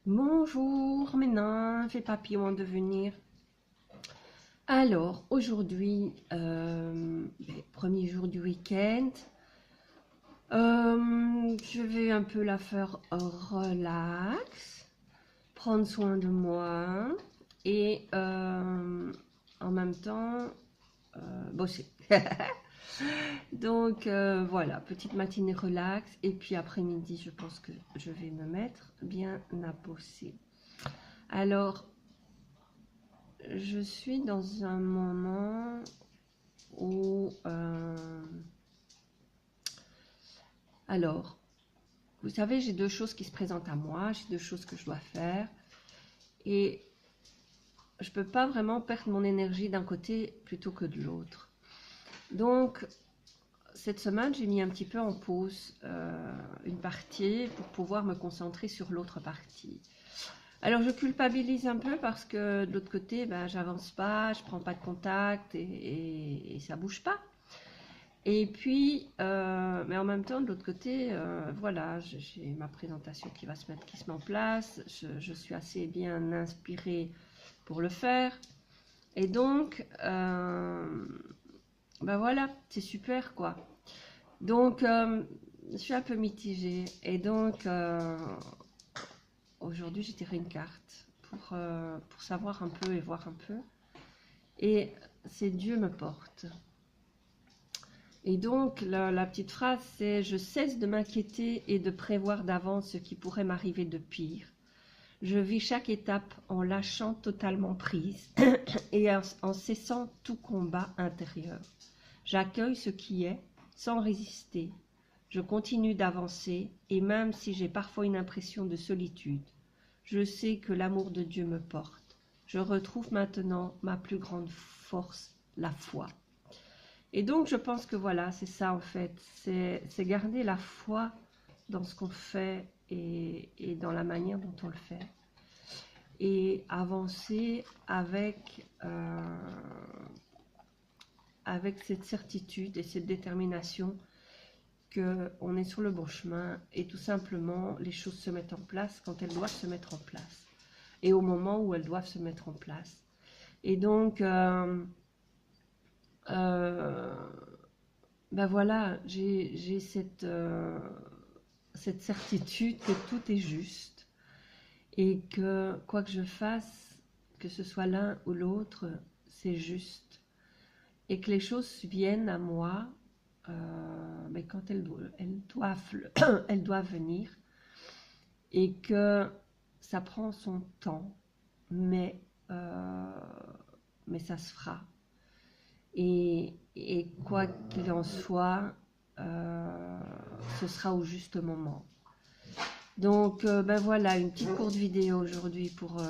Bonjour, mes nymphes et papillons en devenir. Alors, aujourd'hui, premier jour du week-end, je vais un peu la faire relax, prendre soin de moi et en même temps bosser. Donc voilà, petite matinée relax et puis après-midi, je pense que je vais me mettre bien à bosser. Alors, je suis dans un moment où... alors, vous savez, j'ai deux choses qui se présentent à moi, j'ai deux choses que je dois faire. Et je ne peux pas vraiment perdre mon énergie d'un côté plutôt que de l'autre. Donc, cette semaine, j'ai mis un petit peu en pause une partie pour pouvoir me concentrer sur l'autre partie. Alors je culpabilise un peu parce que de l'autre côté, ben, j'avance pas, je prends pas de contact et ça bouge pas. Et puis, mais en même temps, de l'autre côté, voilà, j'ai ma présentation qui se met en place. Je suis assez bien inspirée pour le faire. Et donc, ben voilà, c'est super quoi. Donc, je suis un peu mitigée. Et donc, aujourd'hui, j'ai tiré une carte pour savoir un peu et voir un peu. Et c'est Dieu me porte. Et donc, la petite phrase, c'est « Je cesse de m'inquiéter et de prévoir d'avance ce qui pourrait m'arriver de pire. Je vis chaque étape en lâchant totalement prise et en cessant tout combat intérieur. J'accueille ce qui est sans résister. Je continue d'avancer et même si j'ai parfois une impression de solitude, je sais que l'amour de Dieu me porte. Je retrouve maintenant ma plus grande force, la foi. » Et donc, je pense que voilà, c'est ça en fait, c'est garder la foi dans ce qu'on fait et dans la manière dont on le fait. Et avancer avec cette certitude et cette détermination qu'on est sur le bon chemin et tout simplement, les choses se mettent en place quand elles doivent se mettre en place et au moment où elles doivent se mettre en place. Et donc, ben voilà, j'ai cette certitude que tout est juste et que quoi que je fasse, que ce soit l'un ou l'autre, c'est juste. Et que les choses viennent à moi mais quand elles doivent venir et que ça prend son temps, mais ça se fera. Et quoi qu'il en soit, ce sera au juste moment. Donc, ben voilà, une petite courte vidéo aujourd'hui pour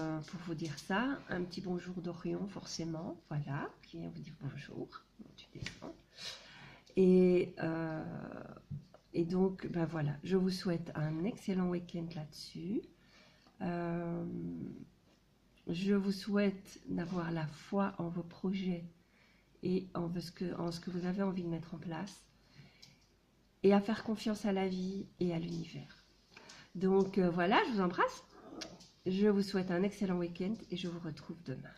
vous dire ça. Un petit bonjour d'Orion, forcément, voilà, qui vient vous dire bonjour. Tu descends. Et donc, ben voilà, je vous souhaite un excellent week-end là-dessus. Je vous souhaite d'avoir la foi en vos projets et en ce que vous avez envie de mettre en place et à faire confiance à la vie et à l'univers. Donc voilà, je vous embrasse. Je vous souhaite un excellent week-end et je vous retrouve demain.